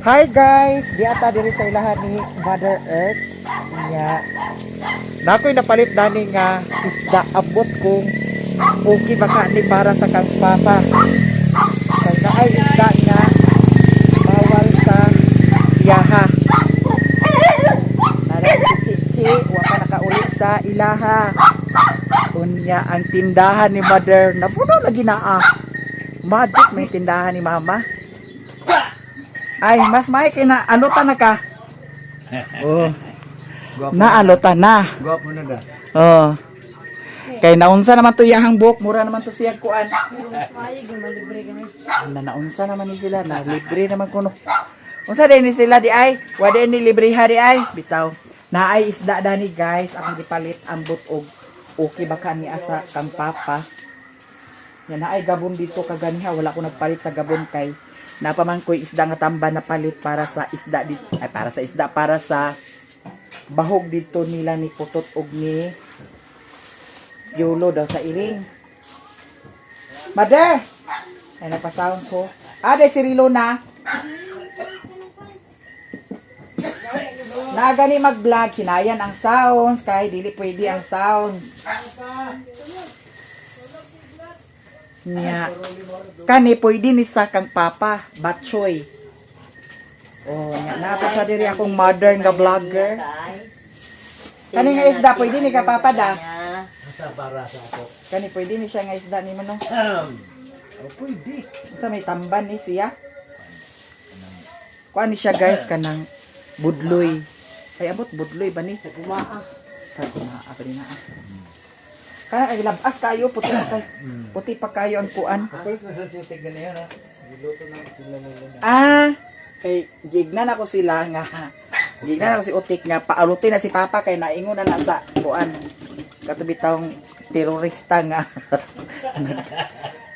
Hi guys, di ata diri sa ilahan ni Mother Earth. Nya. Nakoy napalit dani nga isda abot kong okay baka ni para sa kang papa. Kay naay isda nga bawal sa iyaha. Nara si Chichi, wa pa nakauli sa ilaha. Unya ang tindahan ni Mother na puno lagi naa. Magic may tindahan ni Mama. Ay, mas may kinaalutan na ka. Oh. Naalutan na. Gwapo na da. Oh. Kay naunsa naman to iyahang buhok, mura naman to siyang kuan. Naunsa naman ni sila, na libre naman kuno. Unsa din ni sila di ay? Wa din ni libre ha di ay? Bitaw. Naay isda dani guys, akong gipalit ambot og okay baka ni asa kang papa. Yan naay gabon dito kaganiha, wala ko nagpalit sa gabon kay napaman ko'y isda nga tamba na palit para sa isda dito, ay para sa bahog dito nila ni Putot og ni Yolo daw sa iring. Mother! Ay napasound ko. Day si Rilo na. Nagani mag-vlog, hinayan ang sounds kay dili pwede ang sounds. Nya kani pwede ni sa kang papa batchoy. Oh nya nato sa diri akong modern nga vlogger. Kani nga isda pwede ni ka papa da. Kani pwede ni siya nga isda ni manong. Oh, pwede. Sa may tamban ni siya. Kuan ni siya guys kanang budloy. Ay abot budloy ba ni sa gumaa. Sa gumaa pa din na. Kaya ay labas kayo puti pa kayo. Puti pa kayo ang kuan. Kay gignan ako sila nga. Gignan ako si Utik nga paalutin na si Papa kay naingon na sa kuan. Katubi taong terorista nga.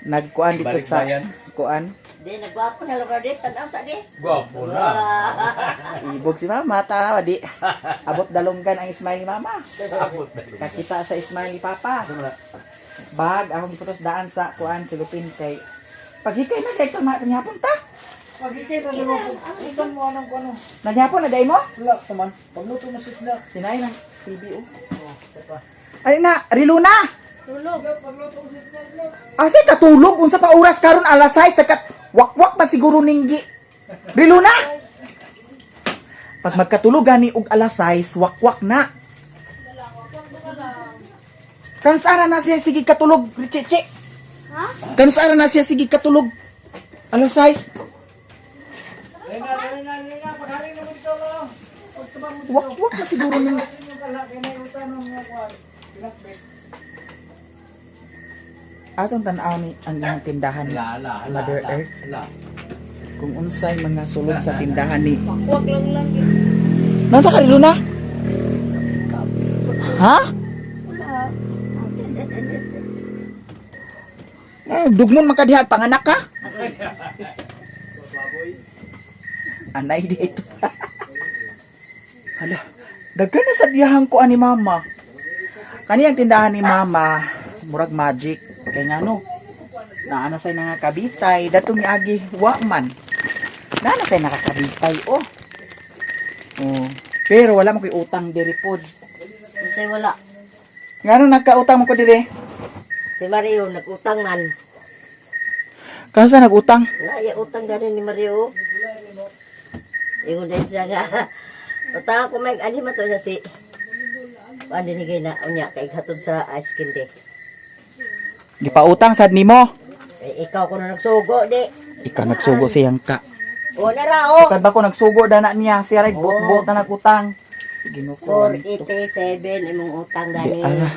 Nagkuan dito sa kuan. Di nagwapo na lugar dito, tanaw sa di. Gwapo na. Ibog si Mama ta di. Abot dalunggan ang smile ni Mama. Abot na. Kakita sa smile ni Papa. Bag akong giputos daan sa kuan si Lupin kay paghikay na kay tama nyapon ta. Pagkikita na mo. Ikan mo anong ano. Nagyapon na day mo? Wala taman. Pagluto na sisna. Sinay ng CBO. Ay na, Rilo na. Tulog. Pagluto na sisna. Asay katulog unsa pa oras karon alas 6 takat wakwak man siguro ninggi. Rilo na. Pag magkatulog gani og alas 6 wakwak na. Kansara na siya sige katulog, Chichi. Ha? Kansara na siya sige katulog. Alas 6. Rina, paghaling naman dito lang. Wakwak na siguro ninggi. Atong tan-aw ni ang iyang tindahan ni Mother Earth. Kung unsay mga sulod sa tindahan ni. Wag lang yun. Nansa ka Rilo na? Ha? Dugmon makadihat panganak ka? Anay dito. Hala, daghan na sa diyahan ko ani Mama. Kani ang tindahan ni Mama, murag magic. Kay ngano? Naana say nakakabitay, datong agi wa man. Naana say nakakabitay oh. Oh, pero wala mo koy utang diri pod. Kasi wala. Ngano nagkautang mo ko diri? Si Mario, nag-utang man. Kansa nagutang? Naya utang gani ni Mario. Ingon din siya nga. Utang ko may ani man to niya si. Ano ni gina unya kay hatod sa ice cream de. Gipautang sad nimo. Eh, ikaw ko na nagsugo di. Ikaw nagsugo siyang ka. O na ra o. Kad ba ko nagsugo dana niya siya ray bot na nagutang. Ginuko. 487 imong utang Di gani. ala.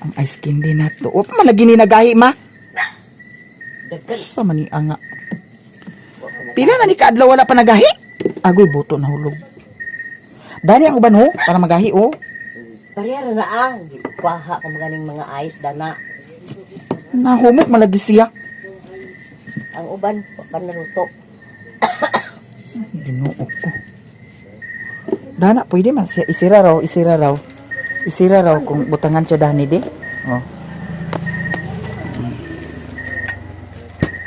Ang ice candy na to. O pa malagi ni nagahi ma. Daghan. Sa mani anga. Pila na ni kaadlaw wala pa nagahi? Agoy buto na hulog. Dani ang uban ho para magahi oh. Bariyara na ang. Kuha ko maganing mga ice dana. Nahumot malagi siya. Ang uban, panaluto. Ginoo ko. Dana pwede man siya isira raw. Isira raw kung butangan siya dani di. Oh.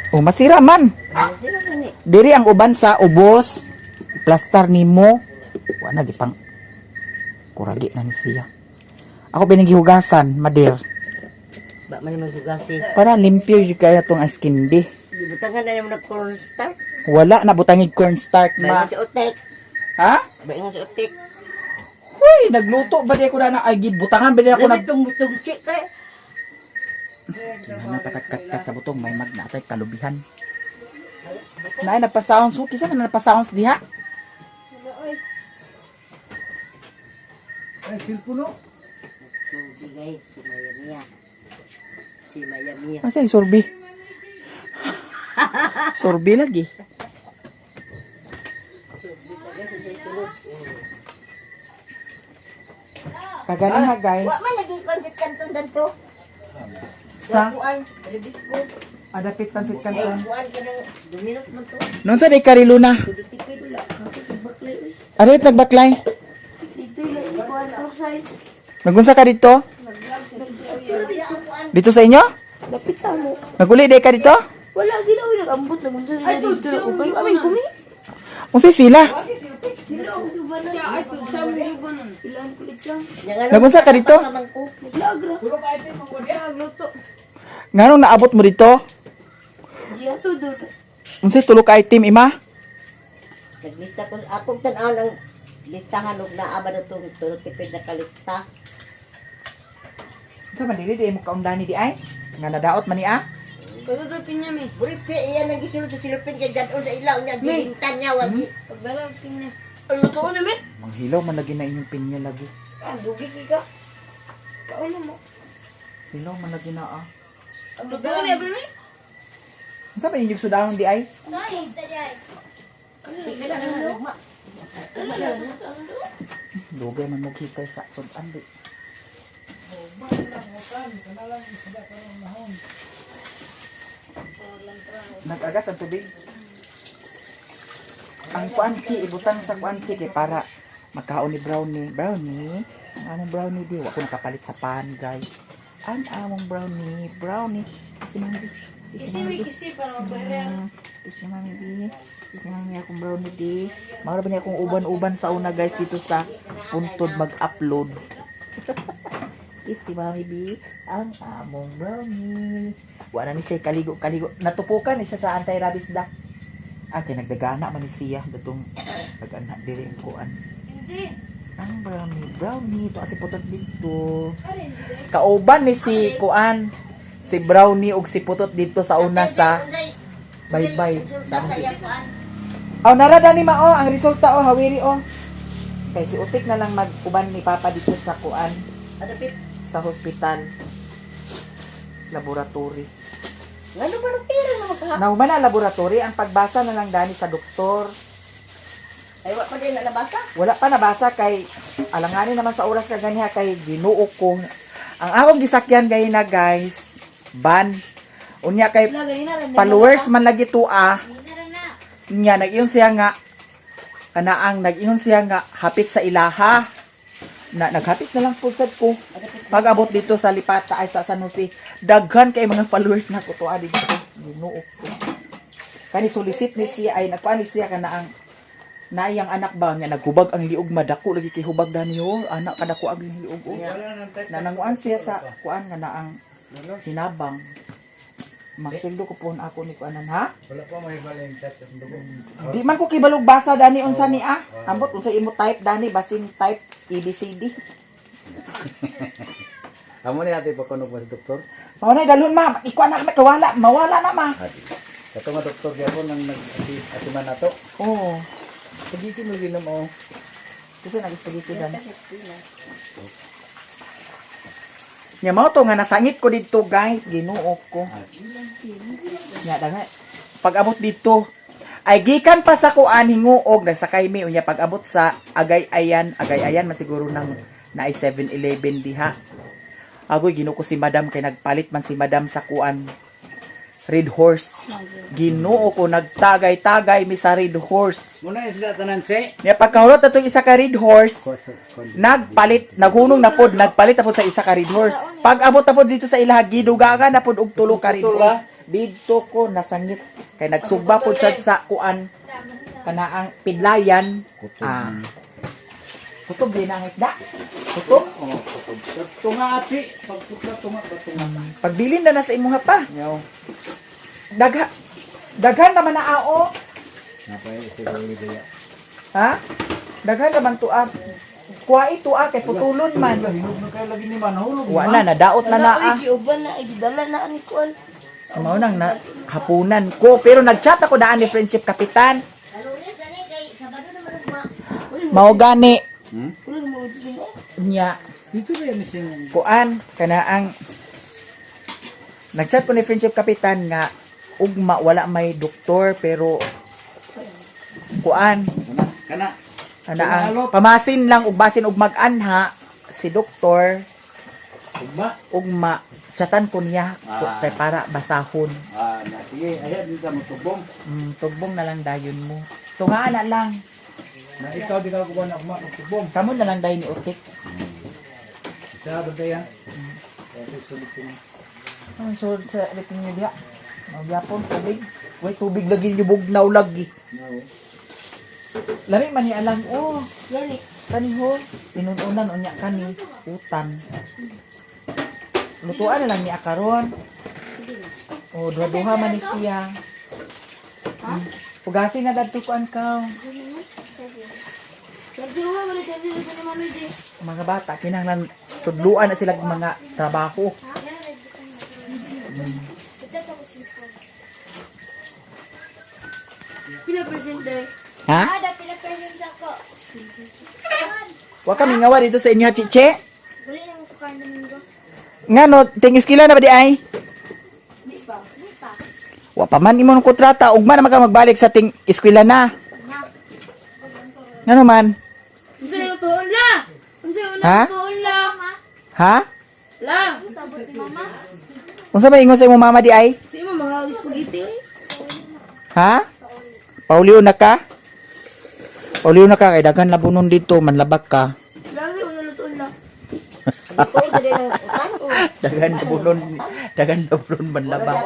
Oh, masira man. Ano sila gani? Diri ang uban sa ubos, plaster nimo. Wa na gipang kuragi na ni siya. Ako pinagihugasan, mader. Ba man naman hugasi. Para limpyo yung kaya itong skin di. Butangan na naman ng cornstarch. Wala na butangig cornstarch ma. Bayan si utik. Ha? Bayan si utik. Huy, nagluto ba di ako na ay butangan ba di ako nag Tumutong chik eh. napakat-kat sa butong may magnatay kalubihan. Nay nagpa-sounds so kisa na nagpa-sounds diha. Ay, silpuno. Subi guys, si Maya Mia. Si Maya Mia. Asa yung sorbi? Sorbi lagi. Kagani ha guys. Wa man lagi pansit kanton danto. Sa Kuan, ribis ko. adapit pansit kanton. Kuan ka ng 2 minutes man to. Non sa di kariluna. Tipid wala. Kapit baklay. Ano yung nagbaklay? Dito lang kuan top size. Nagunsa ka dito? Dito sa inyo? Dapit sa mo. Naguli day ka dito? Wala sila uy nag-ambot na munta sila dito. Ubay amin kumi. Unsay sila? Sila ang duban na. Ay to sa mo duban. Ilan kulit sa. Nagunsa ka dito? Naglagra. Tulog ka ito, mangwadi. Nagluto. Nganong naabot mo dito? Diya to do. Unsay tulo ka item ima? Naglista ko akong tan-aw ng listahan og naaba na tong tipid na kalista. Sa mandili di mo kaundani di ay? Nga nadaot man ni a? Pagdadapin niya, may. Buriti iyan ang gisulod sa silupin kay gadon sa ilaw niya gilintan niya wagi. Pagdadapin niya. Ano to ko namin? Manghilaw man lagi na inyong pinya lagi. Ah, dugi ka. Kaon mo. Hilaw man lagi na ah. Ano to ko namin? Unsa ba inyong sudahon di ay? Sorry, tadi ay. Tika lang ang luma. Lugay man mo kita sa sudan di. Nag-agas ang tubig. Ang kuanchi, ibutang sa kuanchi kay para magkaon ni brownie. Brownie? Ang among brownie di. Wako nakapalit sa pan, guys. Ang among brownie. Brownie. Kasi mami di. Kisi, may kisi para magbayar. Kasi mami di. Kasi mami akong brownie di. Mara ba niya akong uban-uban sa una, guys, dito sa puntod mag-upload. Kiss si Mami B, ang among brownie. Wala ni siya kaligo. Natupukan ni siya sa anti-rabies da. Kaya nagdagana man ni siya. Datong nag-anak diri ang kuan. Hindi. Ang brownie. Ito kasi putot dito. Ay, hindi. Kauban ni si kuan. Si brownie ug si putot dito sa una sa bye-bye. Sa narada ni Mao ang resulta hawiri Kay si Utik na lang mag-uban ni Papa dito sa kuan. Adapit. Sa hospital laboratory. Ngano ba no pera na magka? Nahuman na laboratory ang pagbasa na lang dani sa doktor. Ay wa pa din na nabasa. Wala pa nabasa kay alanganin naman sa oras ka ganiha kay ginuo ko. Ang akong gisakyan gay na guys, ban. Unya kay followers man lagi tua. Hindi na na. Nya nag-iyon siya nga kanaang nag-iyon siya nga hapit sa ilaha. Naghapit na lang pugtad ko. Pag-abot dito sa Lipata ay sa San Jose, daghan kay mga followers na ko tuwa dito. Ginuo ko. Kani solicit ni siya ay nagkuan ni siya kana ang naiyang anak ba nga naghubag ang liog madako lagi kay hubag dani ho anak kadako ang liog o. Nananguan siya sa kuan nga na ang hinabang. Magsuldo ko po ako ni kuanan ha. Wala pa may baling chat sa dugo. Di man ko kibalog basa dani unsa ni a. Ambot unsa imo type dani basin type ABCD. Amo ni natin pagkunog sa doktor. Mao na dalon ma, ikuan na kawala, mawala na ma. Kato nga doktor gyapon nang nag-atiman nato. Oo. Pagiti mo ginom o. Kasi nag-spaghetti dan. Nya mao to nga nasangit ko dito guys, ginuo ko. Nya danga pag abot dito ay gikan pa sa kuan hinguog nagsakay mi unya pag abot sa Agayayan man siguro nang naay 7-Eleven diha. Agoy ginuo ko si Madam kay nagpalit man si Madam sa kuan Red Horse. Ginuo ko nagtagay-tagay mi sa Red Horse. Muna yung sila tanan si. Nya pagkahulot atong isa ka Red Horse, naghunong na pod, nagpalit na pod sa isa ka Red Horse. Pag abot na pod dito sa ilaha gidugagan na pod og tulo ka Red Horse. dito ko nasangit kay nagsugba po sa kuan kanaang pidlayan. Kutob din ang isda. Kutob. Oh, tunga achi. Pagputla tunga ba tunga. Pagbilin na sa imuha pa. Yaw. Daghan naman na ao. Napay siguro daya. Ha? Daghan naman tuwa. Kuha ito kay putulon man. Hinog na kay lagi ni man hulog. Wa na nadaot na naa. Giuban na gidala na ani kuan. Mao nang na hapunan ko pero nagchat ako daan ni friendship kapitan. Mao gani nya Dito ba yan sing kuan kana ang nagchat ko ni friendship kapitan nga ugma wala may doktor pero kuan kana. ana ang pamasin lang ug basin ug mag-anha si doktor ugma chatan ko niya kay para basahon. Sige, ayan di ka matubong. Tubong na lang dayon mo. Tungaan na lang. Na ikaw di ka kuha na matubong. Kamo na lang dayon ni Utik. Sa ba yan? Sulit ko. So sa liting niya diya. Magyapon tubig. Way tubig lagi yubog na lagi. Lami man ni alang kani ho inununan unya kani utan. Lutuan na lang ni akaron. O duha-duha man ni siya. Pugasin na dadto kuan ka. Mga bata kinahanglan tudluan na sila mga trabaho. Pila presente. Ha? Ada pila presente ako. Wa kami ngawa dito sa inyo, chiche. Buli nang ko kan domingo. Ngano, tingis kila na ba di ay? Di pa. Wa pa man imong kontrata, ugma na ka magbalik sa ting eskwela na. Ngano man? Unsay tuon la? Unsay Ha? tuon la? Ha? La, Sabot ni mama. Unsa ba ingon sa imong mama di ay? di mo mga spaghetti oy. Ha? Pauliw na ka? Pauliw na ka kay daghan labunon dito, manlabak ka. Lagi mo lutuon la. Ko dili nang utan o. Daghan labunon manlabak.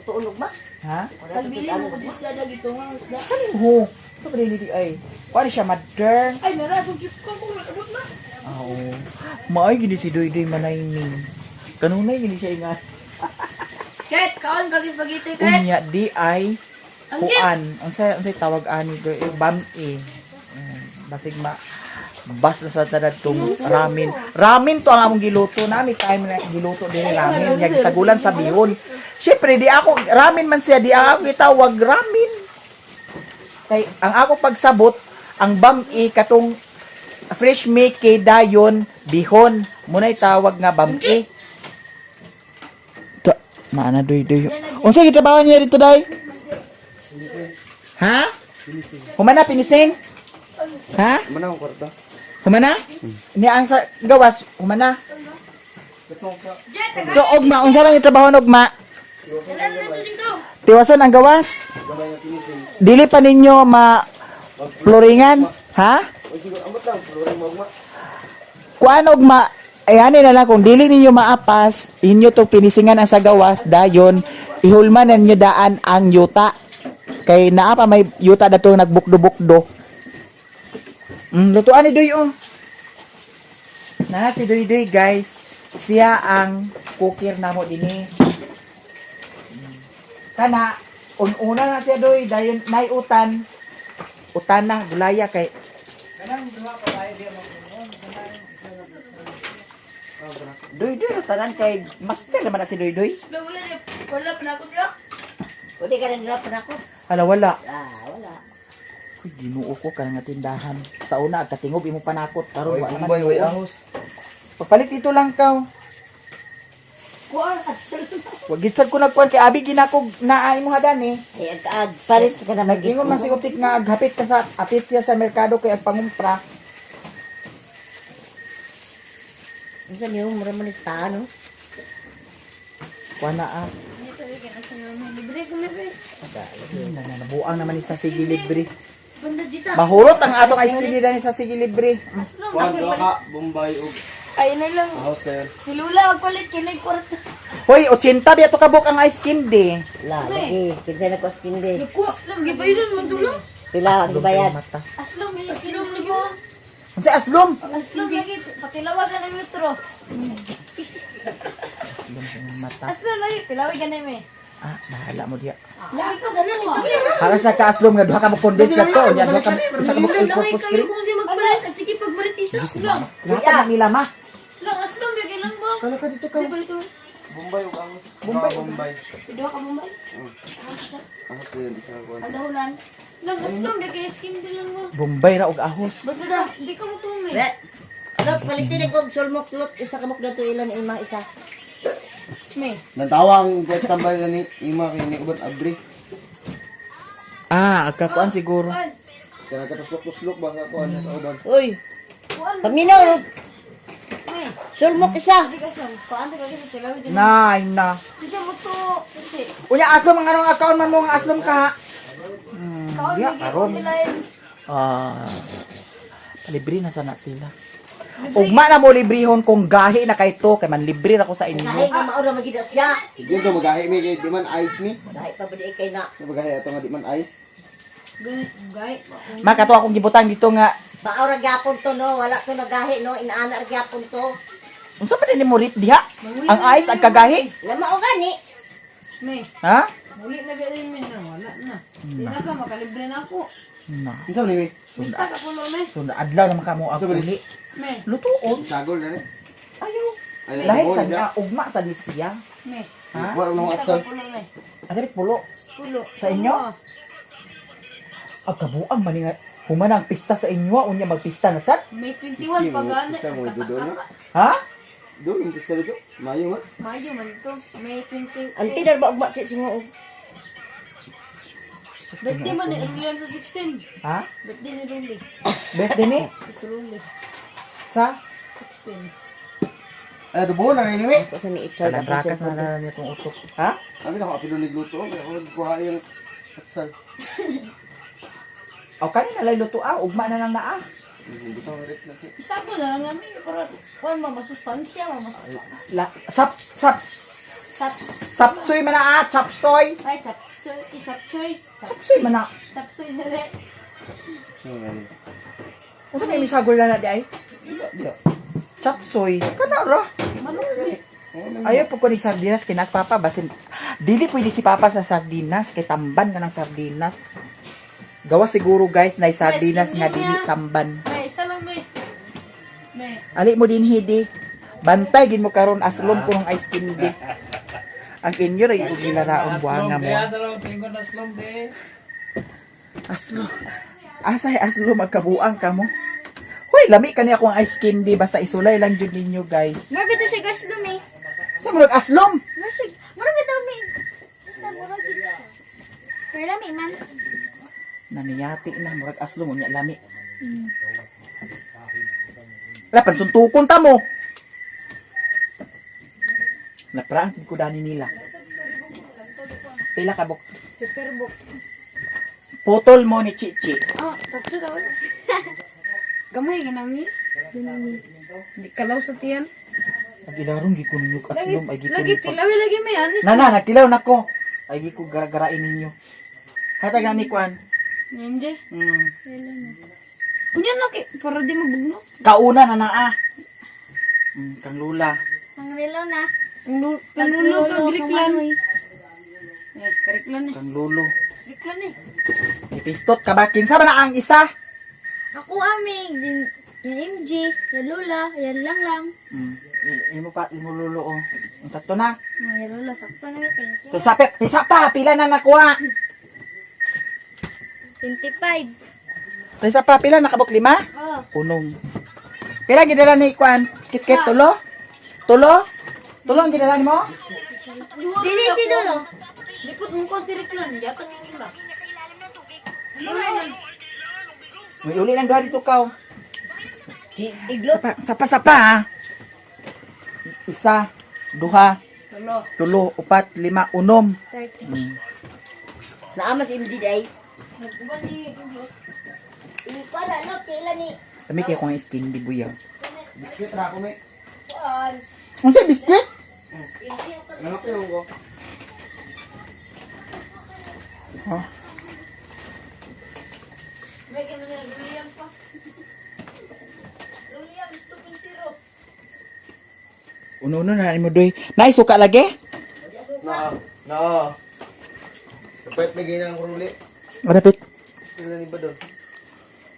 Tuulog ba? Ha? Kalbili mo ko disda dagito nga usda. Kanin ho. Ito ba di ay? Kuha siya mother. Ay nara kung kip ko abot na. Oo. Maay gini si Doy Doy manayning. Kanunay gini siya ingat. Ket, kaon kag spaghetti ket. Unya di ay Ang kuan. Unsay tawag ani go bam-i. Basig bas na sa tanad tong ramen. Ramen to ang among giluto nami time na giluto din ramen nya gisagulan sa bihon. Syempre di ako ramen man siya di ako gitawag ramen. Kay ang ako pagsabot ang bam-i katong fresh make kay dayon bihon munay tawag nga bam-i. To maana doy. Unsa gitrabaho niya dito day? Ha? Humana pinising? Ha? Mana ang kwarta? Humana? Ni ang sa gawas, humana. So ugma, unsa lang yung trabaho ng ugma? Tiwason ang gawas? Dili pa ninyo ma-floringan? Ha? Kuan ugma? Ayan na lang, kung dili ninyo maapas, inyo to pinisingan ang sa gawas, dayon, ihulman ninyo daan ang yuta. Kay naa pa may yuta dato nagbukdo-bukdo. Lutuan ni Doy oh. Na si Doy Doy guys, siya ang cookir namo dinhi. Kana una na siya Doy dayon nay utan. Utan na gulaya kay Doy tanan kay master naman na si Doy Doy. Wala panakot la. Pwede ka na nila panakot. Hala wala. Wala. Uy, ginuo ko ka nga tindahan. Sa una, katingob imo panakot. Karon wa naman. Way ahos. Pagpalit ito lang kaw. Kuan Wag gitsad ko nagkuan kay abi ginako naa imo hadan eh. ay ag palit ka na Nagingon man si Optik nga aghapit ka sa apit siya sa merkado kay agpangumpra. Isa niyo mura man no? Kuan na ah. Dito weekend sa mama. Libre kami pre. Nabuang naman ni sa sige libre. Banda jita. Mahurot ang atong ice cream dani sa sige libre. Kuan ka Bombay og Ay na lang. House na yun. Si Lula, magpalit kinay kwarta. Hoy, 80 biya to kabuk ang ice candy. La, lagi. Kinsa na ko skin di. Aslam, gibayran mo tulo. Pila ang gibayad. Mata. Aslam, may aslam lagi mo. Unsa aslom? Aslam lagi, patilawagan ang metro. Aslom sa mata. Aslam lagi, tilawagan na may. Ah, bahala mo diya. Lagi ka sana nito. Halas na ka-aslom nga duha ka mo kondens ka to. Nya duha ka isa ka mo focus screen. Kung siya magpalit, sige pagmaritisa. Aslam. Lahat na nila ma. Lang, aslam, bigay lang ba? Kala ka dito ka. Bombay o ang Bombay. Bombay. Dua ka Bombay? Ang ko yun, isa ko. Ang dahulan. Lang, aslam, bigay skin din lang mo. Bombay ra og ahos. Ba't na? Hindi ka mo tumi. Be. Dok, palitin ko sulmok tulot. Isa ka mok dato ilan ima isa. May. Nantawang jet tambay na ni Ima kay ni Uban Abri. Ah, agkakuan siguro. Kaya katuslok-tuslok ba ako ano sa Uban. Uy, Kuan. paminaw. May. Sulmok isa. Hindi ka aslam. Kuan, di ka kasi tilawagan. Nay na. Hindi siya mo to. Kasi, Unya aslom ang anong account man mo nga aslom ka. kaon, Ya, bigay ko karon. pilayan. Ah. Libre na sana sila. Ugma na mo librihon kung gahi na kay to kay man libre ra ko sa Kahit inyo. nga maura magida siya. Sige to magahi mi kay di man ice mi. Kahit pa ba di kay na. Magahi ato nga di man ice. Ganit, gay. Makato akong gibutang dito nga Maura gyapon to no, wala to nagahi no, inaana ra gyapon to. unsa pa din mo rip diha? Ang ice ang kagahi? Nga mao gani. May. Ha? Muli na galing min na. Wala na. Hindi na ka, makalibre na ako. Na. Unsa man ni mi? Basta ka pulo, may. So adlaw naman kamo ako uli. May. Lutuon. Sagol na ni. Ayo. Ay, Lahi bol sa na. niya ugma sa disya. May. Ha? Wala nang Basta atsal. ka pulo, may. Adiri pulo. Pulo. Sa inyo? Oo. Ang kabuang maninga humana ang pista sa inyo unya magpista na sad. May 21 pa gani. Gusto mo ito doon, no? Ha? Do yung pista dito. Mayo nga. Mayo man ito. May 20. Ang tinar ba ugma ti singo. Birthday man ni Rulian sa 16. Ha? Birthday ni Ruli. Birthday ni Si Ruli. sa 16. Ay, dubo na rin ni mi. Ko sa ni itchar kanang rakas na na niya tong utok. Ha? Kasi ako apilo ni gluto. Kaya ako nagkuha yung atsal. O kanina lay luto ugma na lang naa. Hindi ko rin na si. Isa ko na lang namin. Para kuan mamasustansya. Mamasustansya. La, sapsoy man na chapsoy. Ay, chapsoy. Chapsoy. Sapsoy man na. Chapsoy dali. Unsa may misagol na di ay? Diya. Chapsoy. Kana ra. Manok ni. Ayaw po ko ni sardinas kinas papa basin. Dili pwede si papa sa sardinas kay tamban ka ng sardinas. Gawa siguro guys na sardinas nga dili tamban. May isa lang may. May. Ali mo din hidi. Bantay gin mo karon aslom ko ng ice candy. Ang inyo ray yung gilaraon buhanga mo. Aslom. Asay aslom magkabuang ka mo. Hoy, lami kani akong ice candy basta isulay lang jud ninyo guys. Marbito siya gas lumi. Sa mo aslom? Marbito mi. Sa murag siya. Pero lami man. Naniyati na murag aslom unya lami. Wala pansuntukon ta mo. Naprank ko dani nila. Pila ka buk. Super book. Potol mo ni Chichi. Ah, tapos daw. Gamay ginami. Di kalaw sa tiyan. Ang ilarong gi ko ninyo aslom ay gi ko. Lagi tilawi lagi may anis. Nana, nagtilaw na ko. Ay gi ko garagarain ninyo. Hatag na ni Kwan. Ninde. Mm. Unya na ki para di mabugno. Kauna na naa. Kang lula. Ang nilaw na. Ang lulo ka griklan. Eh, griklan eh. Kang lulo. Griklan eh. Ipistot ka ba? Kinsa ba na ang isa? Ako aming din yung MG, yung Lula, yan lang. Imo pa, imo lulo oh. Ang sakto na. Yung Lula, sakto na thank you. Tisa pa, pila na nakuha. 25. Tisa pa, pila nakabok 5? Oh. Unong. Pila gidala ni Kwan? Kit-kit, tulo? Tulo? Tulo ang gidala mo? Dili si Lolo. Likod mo ko si Riklan, yatang yung Lula. May uli lang doon dito ka. Si iglot. Sapa ha. Isa, duha, Lolo. tulo, upat, lima, unom. 30. Naama si MD day. Nagkuban ni Lolo. Para no kailan ni. Kami kaya kong skin di buya. Biscuit ra ako mi. Kuan. Unsa biskwit? Ano pa yung ko? Oh. Bigyan mo na yung William pa. William, stupid zero. Uno-uno na mo doy. Nay suka lagi? No. Dapat may ginang ruli. Rapit. Sila ni ba doon?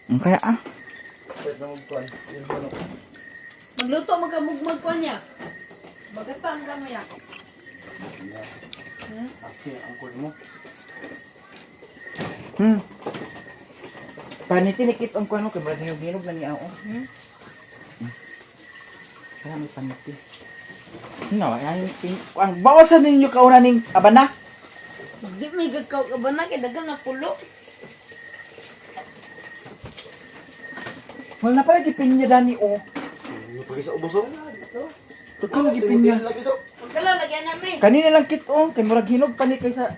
Ang kaya ah. Dapat na magkuhan. Yun ba no? Magluto, magkamugmag ko niya. Magkata ang kamaya. Aki, ang kuhan mo. Paniti-nikit ang kuano kay brad hinog na niya oh. Kaya may paniti. No, ay ang bawasan ninyo kauna ning abana. Di may gagkaw ka ba na? Kaya dagan na pulo. Wala na pala gipin niya dani oh. Pag isa ubos oh. Tukang gipin niya. Magkala, lagyan namin. Kanina lang kit oh, kay murag hinog pa ni kaysa.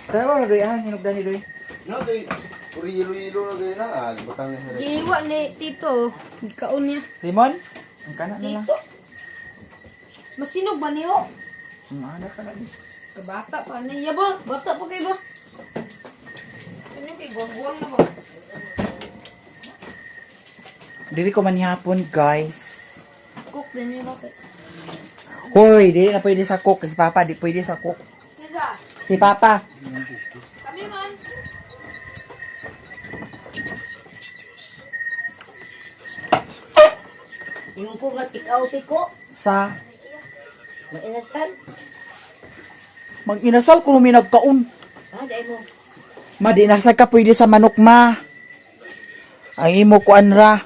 Tara na doy ah, hinog dani doy. No, kay uri-ilo na ganyan na. Batang na sarap. Giwa ni Tito. Gikaon niya. Simon, ang kana na lang. Tito. Masinog ba niyo? Ada ka na di. Kabata pa niya ba? Bata pa kayo ba? Ano kay guwang na ba? Dili ko manihapon guys. Cook din niyo bakit? Hoy, dili na pwede sa cook. Si Papa, di pwede sa cook. Nida, Si Papa. kami man. Yung ko nga tikaw tiko. Sa Mainasal. mag-inasal kung may nagkaon. Dai mo. Madinasag ka pwede sa manok ma. Ang imo kuan ra.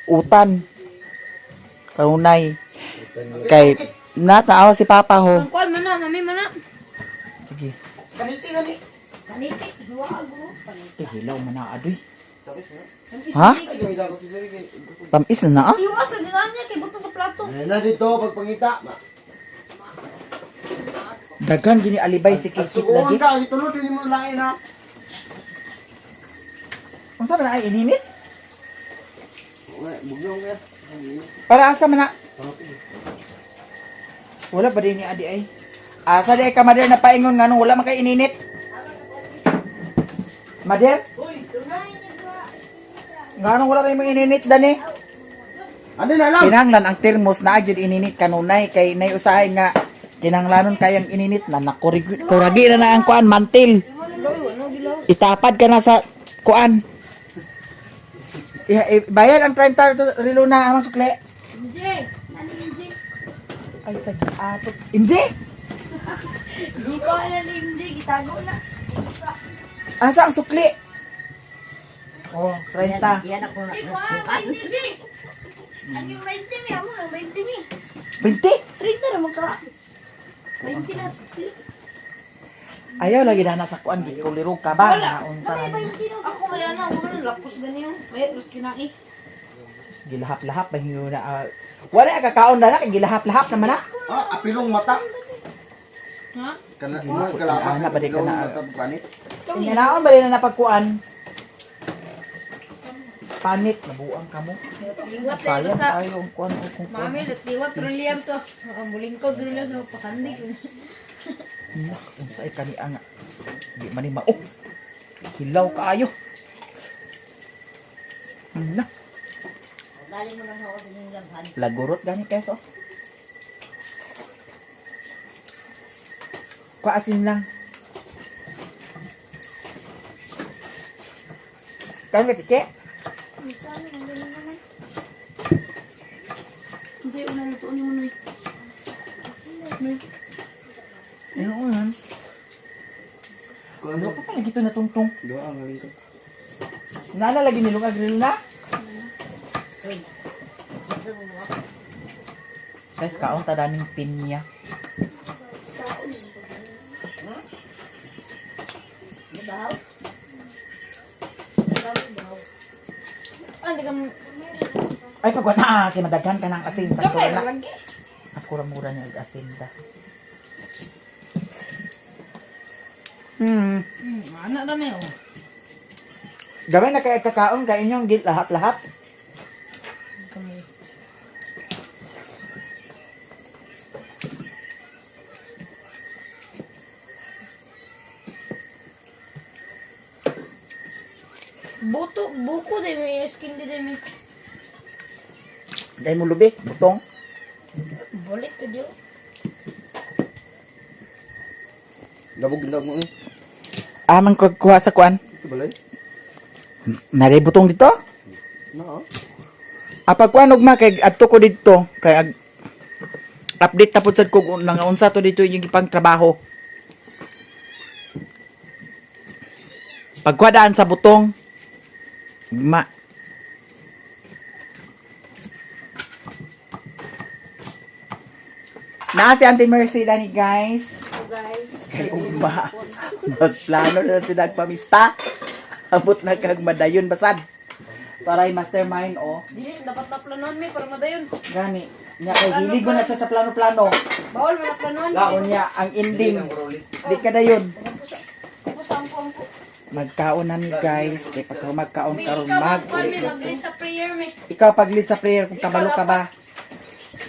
Utan. Karunay. Kay nataaw si Papa ho. Ang kuan man na, mami man na. Sige. Kaniti gani. Kaniti, duwa agro. Hilaw man na adoy. Ha? Ha? Ay, may dapat sila kay. Tamis na na ah. Iwas sa dinanya kay buto sa plato. Na dito pagpangita. Daghan gini alibay si Kikit Sukuhan lagi. ka, itulod din mo lain ha. Unsa man ay ininit? Bugyong ka. Para asa man na? Wala ba din ni adi ay? Asa di ay ka mader na paingon nga nung wala man kay ininit? Mader? Nga nung wala kay mo ininit dani? Ano na lang? Kinanglan ang termos na agyud ininit kanunay kay nay usahay nga kinanglanon kayang ininit na nakuragi na ang kuan mantil. Itapad ka na sa kuan. Bayad ang 30 rilo na amang sukle. MJ, nani MJ? Ay tagi atot. MJ? Di ko alam ni MJ, gitago na. Asa ang sukli? Oh, 30. Yan ako na. MJ! Ano yung 20 mi? Amo ng 20 mi. 20? 30 naman ka. 20 na. Ayaw lagi na nasa kuan gikulirog ka ba? Naunsa Ako wala na, ako na lapos ganyan. May tapos kinai. gilahap-lahap ba hiyo na wala kakaon na kay gilahap-lahap naman na. Apilong mata. Ha? Kana mo kalaban Ana ba di ka na? panit. Inganaon ba din na pagkuan? Panit nabuang kamo. Liwat tayo Sayang sa... tayo ang kuan o kung kuan. Mami, liwat pero liyam so. Ang buling ko, duro lang sa pasandig. Unsa ay kani nga. Di man ni mao. Hilaw kaayo. Na, Dali mo nang hawa sa inyong lamhan. lagurot gani keso. Kaasin lang. Kaya tike? Hindi, una luto ni mo na. Ano yan? Ano pa pala gito na tungtong? Doa ang galing ko. Nana lagi nilong agril na? Guys, kaon ta daming pinya. Hindi ka Ay, pag wala, kay madaghan ka ng asin. Basta Kapay wala. lagi. Ako mura niya ang asin da. Anak dami oh. Gawin na kay kakaon, kay inyong lahat-lahat. buto, buko din may skin din may. Dahil mo lubi, butong. Balik to diyo. Dabog na mo eh. Amang kuha sa kuan. Ito balay? Naray butong dito? Oo. Apag kuan ugma kay adto ko dito kay update tapos sad ko nang unsa to dito yung ipang trabaho. Pagkuadaan sa butong. Ma. Naa si Auntie Mercy dani guys. Kay ugma. Magplano na sila nagpamista. Abot na kag madayon basad. Taray mastermind oh. Dili dapat na planon mi para madayon. Gani. Nya kay hilig mo na sa plano-plano. Bawal man na planon. Laon niya ang ending. Di ka dayon. Ako sampo. Magkaon nami guys. Kay pagka magkaon karon Mag-lead sa prayer mi. Ikaw pag-lead sa prayer kung kabalo ka ba.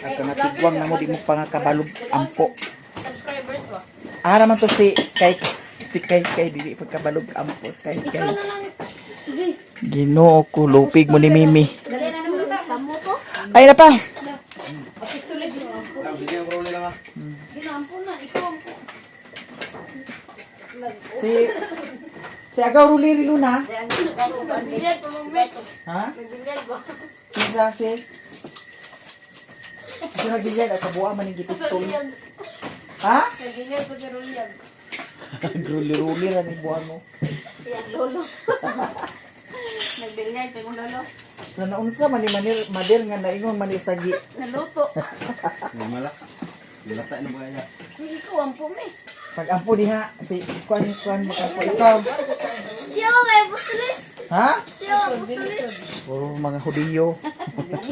At kung natigwang na mo di mo pa nga kabalog ampo. Subscribers ba? Naman to si kay dili pagkabalog ampo kay Ikaw kay. na lang. Sige. Ginoo ko lupig mo ni Mimi. Dali na naman ta. Tamo to. Ay na pa. Pistolet mo. Sige, ang rolling lang ah. Ginampo na ikaw ampo. Si Agaw Ruliri Luna. Nagbilyar pa mong met. Ha? Nagbilyar ba? Kinsa si nagbilyar at kabuha man yung gipistol. Ha? Nagbilyar pa sa Rulyag. Ruli-ruli ra ni buwan mo. Yan lolo. Nagbilyar pa yung lolo. Na naunsa man ni Madir nga naingon man ni sagi. Naluto. Malak. Dilata na ba kaya? Ikaw ampo mi. Pag ampo diha si kuan mo kampo ikaw. Siya may apostolis. Ha? Siya apostolis. Puro mga Hudiyo.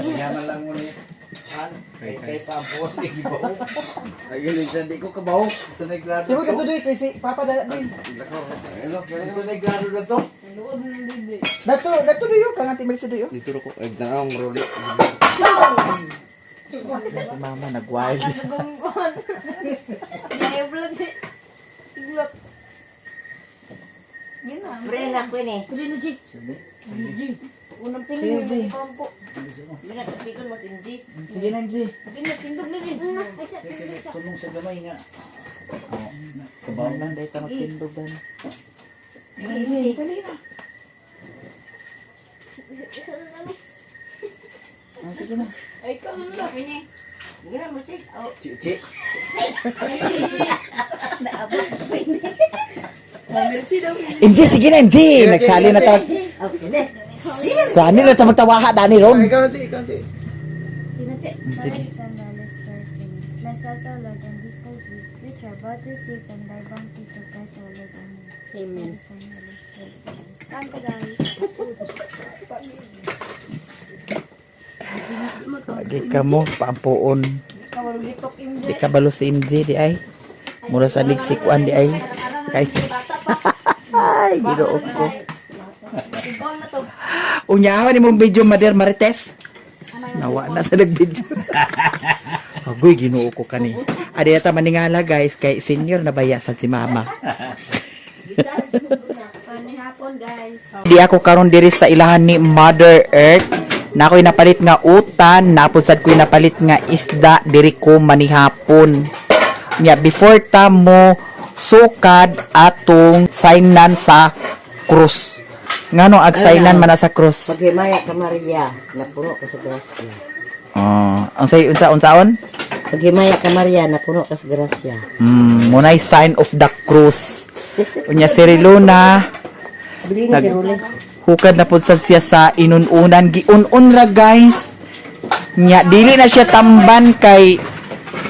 Yaman lang mo ni. Kay pampo di gibaw. Ay galing sa di ko kabaw. Sa naggrado. Sino ka tuloy kay si Papa Dala din. Lako. Hello, sa naggrado na to. Luod ng didi. Dato duyo ka nga timel sa duyo. Dito ko ay daong rolling. Si Mama nagwild. Nagunggon. Yaya vlog si. Iglap. Yun na. Pre na ko ni. Pili na G. G. Unang piling mo yung pampo. Mira katikon mo hindi. Sige na G. Tindog na din. Tulong sa gamay nga. Kabaw lang dahil ka magtindog dan. Hindi. Dali na. Sige na. Ay, ikaw na lang. Gina mo si. Oh, Cici. MJ, sige na MJ. Nagsali na tawag. okay. Sani na tawag tawaha Dani Ron. Ikaw na si, ikaw na si. Sige. Nasasalad and this country, which are about to receive and thy bounty to bless all of them. Amen. Thank you guys. Di ka mo paampuon. Kawalulitok imje. Di ka balo si MJ di ay. Mura sa ligsikuan di ay. Kay. Ay, ginoo ko. Unyawan ni mong video Mader Marites. Nawa na sa nag-video. Agoy, ginoo ko kani. Adi ata maningala guys kay senior na baya sa si Mama. Panihapon guys. Di ako karon diri sa ilahan ni Mother Earth. Na ako'y napalit nga utan, napunsad ko'y napalit nga isda diri ko manihapon. Nya before ta mo sukad atong signan sa krus. Ngano ag signan man na sa krus? Paghimaya ka Maria, napuno ka sa grasya. Ang say unsaon? Paghimaya ka Maria, napuno ka sa grasya. Munay sign of the cross. Unya si Riluna, Bili na si Ruli. hukad na pud sad siya sa inununan giun-un ra guys. Nya dili na siya tamban kay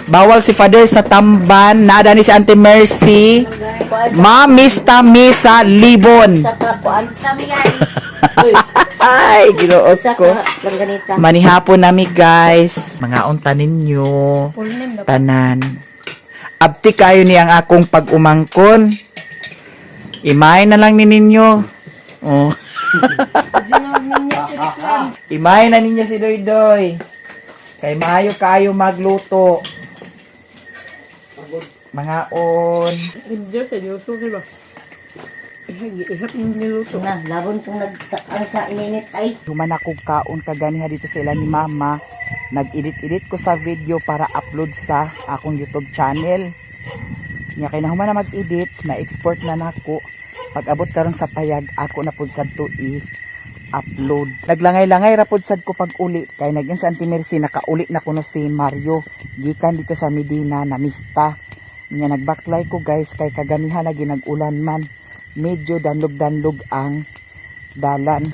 bawal si father sa tamban. Naada ni si Auntie Mercy. Mamista misa libon. Saka kuan kami guys. Ay, ginuos Saka ko. langganita. Manihapon nami guys. Mga unta ninyo. Full name na. Tanan. Abti kayo ni ang akong pag-umangkon. Imay na lang ni ninyo. Oh. Imay na ninyo si Doy Doy. Kay maayo kayo magluto. Mga on. Ihap yung niluto. Na, labon kung ang sa ininit ay. Human ako kaon kaganiha dito sa ila ni mama. Nag-edit-edit ko sa video para upload sa akong YouTube channel. Nya kay nahuman na mag-edit, na-export na nako. Pag abot karon sa payag, ako na pud sad to i-upload. Naglangay-langay ra pud sad ko pag uli kay naging sa Auntie Mercy nakauli na kuno si Mario gikan dito sa Medina na Mista. Nya nagbaklay ko guys kay kaganiha lagi nag-ulan man. Medyo danlog-danlog ang dalan.